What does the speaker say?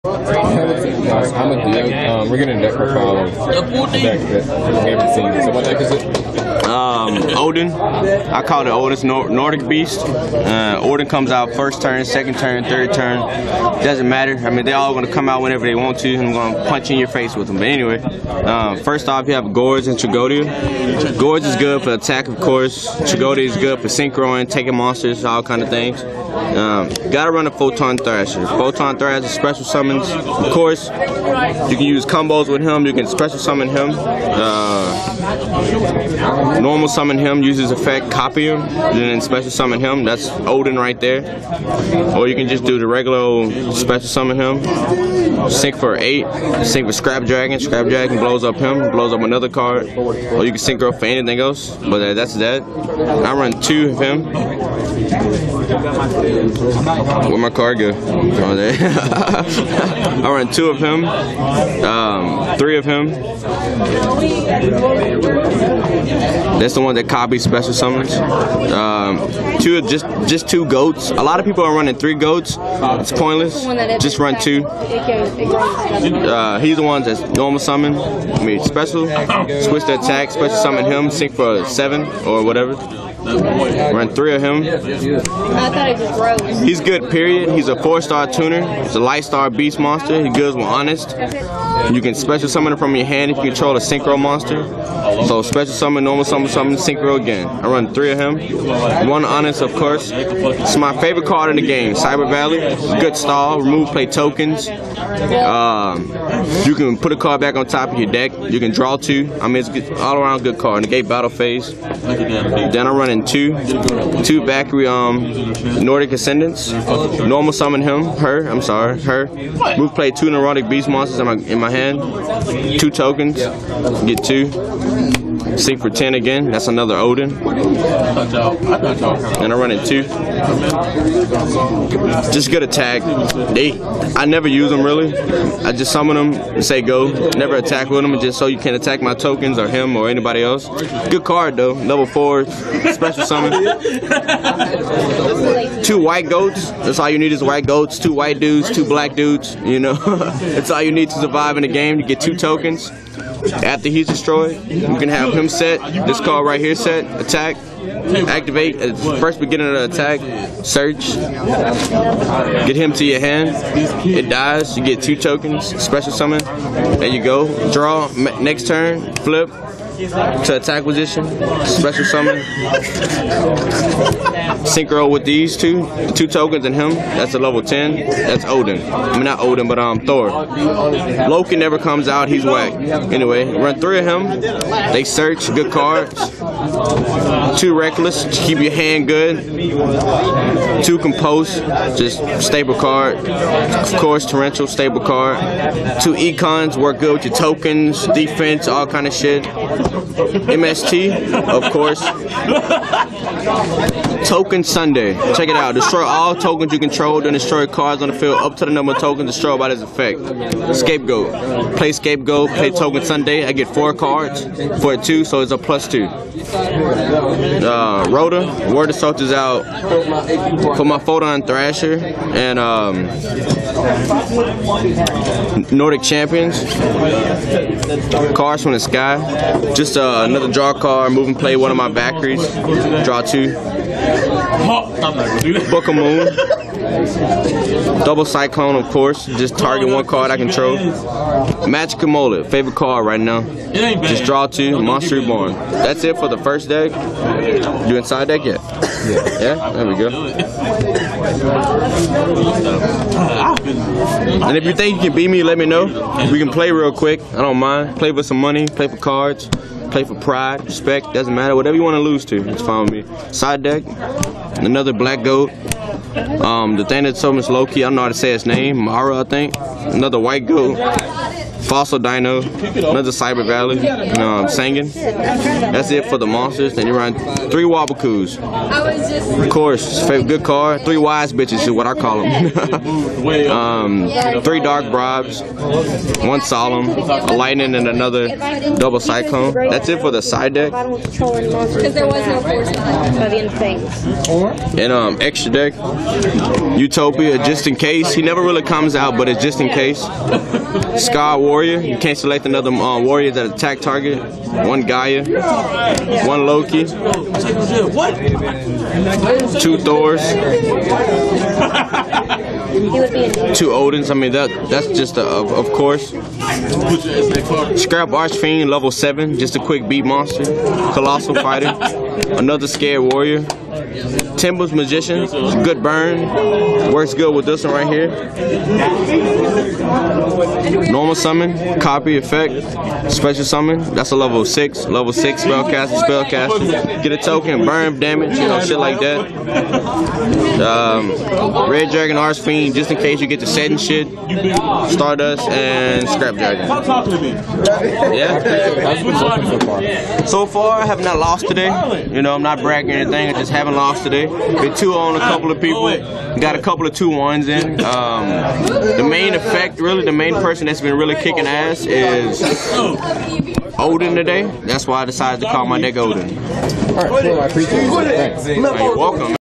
I'm a deck. We're getting a deck profile of the deck that we haven't seen. So what deck is it? Odin. I call it Odin's Nordic Beast. Odin comes out first turn, second turn, third turn. Doesn't matter. I mean, they're all going to come out whenever they want to. I'm going to punch in your face with them. But anyway, first off, you have Gorz and Tragodia. Gorz is good for attack, of course. Tragodia is good for synchroing, taking monsters, all kind of things. Gotta run a Photon Thrasher. Photon Thrasher special summons. Of course, you can use combos with him. You can special summon him. Normal summon him, uses effect, copy him, and then special summon him. That's Odin right there. Or you can just do the regular special summon him. Sync for 8. Sync for Scrap Dragon. Scrap Dragon blows up him, blows up another card. Or you can synchro for anything else. But that's that. I run 2 of him. Where'd my card go? Oh, there. I run 2 of him, 3 of him. That's the one that copies special summons. 2 just 2 goats. A lot of people are running 3 goats. It's pointless. Just run 2. He's the one that's normal summon. I mean special. Switch the attack. Special summon him. Sync for 7 or whatever. Run 3 of him. He's good, period. He's a 4-star tuner. He's a light star beast monster. He goes with honest. You can special summon it from your hand if you control a synchro monster. So special summon, normal summon, synchro again. I run 3 of him. 1 honest, of course. It's my favorite card in the game. Cyber Valley. Good stall. Remove play tokens. You can put a card back on top of your deck. You can draw 2. I mean, it's all around good card. Negate battle phase. Then I run in 2 Valkyrie Nordic Ascendants. Normal summon him, her. Move play 2 neurotic beast monsters in my hand. 2 tokens. Get 2. Sync for 10 again. That's another Odin. And I run in 2. Just good attack. I never use them really. I just summon them and say go. Never attack with them, just so you can attack my tokens or him or anybody else. Good card though. Level 4 special summon. 2 white goats. That's all you need is white goats. 2 white dudes, 2 black dudes. You know, that's all you need to survive in the game. You get 2 tokens. After he's destroyed, you can have him set. This card right here set. Attack. Activate at the first beginning of the attack. Search. Get him to your hand. It dies. You get 2 tokens. Special summon. There you go. Draw. Next turn. Flip to attack position. Special summon. Synchro with these 2 tokens and him. That's a level 10. That's Odin. I mean not Odin, but Thor. Loki never comes out. He's whack. Anyway, run 3 of him. They search. Good cards. 2 reckless. Keep your hand good. 2 composed. Just stable card. Of course, torrential stable card. 2 econs. Work good with your tokens, defense, all kind of shit. MST, of course. Token Sunday. Check it out. Destroy all tokens you control, then destroy cards on the field up to the number of tokens destroyed by this effect. Scapegoat. Play Scapegoat, play Token Sunday. I get 4 cards for it 2, so it's a +2. Rhoda. Word of Soldiers out for my Photon Thrasher and Nordic Champions. Cards from the sky. Just another draw card. Move and play one of my Valkyries. Draw 2. Book of Moon. Double Cyclone, of course. Just target 1 card I control. Magic Amulet. Favorite card right now. Just draw 2. Monster Reborn. That's it for the first deck. You inside deck yet? Yeah? There we go. And if you think you can beat me, let me know. We can play real quick. I don't mind. Play for some money. Play for cards. Play for pride, respect, doesn't matter. Whatever you want to lose to, it's fine with me. Side deck, another black goat. The thing that's so much low key, I don't know how to say his name. Mara, I think. Another white goat. Fossil Dino, another Cyber Valley, Sangin. That's it for the monsters. Then you run 3 Wabokus. Of course, good card. 3 Wise Bitches is what I call them. 3 Dark Bribes, 1 Solemn, a Lightning, and another Double Cyclone. That's it for the side deck. Because there was no force by the end of things. And extra deck, Utopia, just in case. He never really comes out, but it's just in case. Scar Warrior, you can't select another warrior that attack target. 1 Gaia, 1 Loki, 2 Thors, 2 Odins. I mean that's just of course. Scrap Archfiend, level 7, just a quick beat monster. Colossal Fighter, another Scared Warrior. Timbers Magician, good burn, works good with this one right here. Normal summon, copy effect, special summon, that's a level 6 spellcaster, get a token, burn damage, shit like that. Red Dragon Archfiend, just in case you get the setting shit, Stardust, and Scrap Dragon. Yeah. So far, I have not lost today. I'm not bragging or anything, I just haven't lost today. Been 2 on a couple of people, got a couple of 2-1s in. The main effect, really, the main person that's been really kicking ass is Odin today. That's why I decided to call my deck Odin. Alright, cool, I appreciate it. Thanks. You're welcome.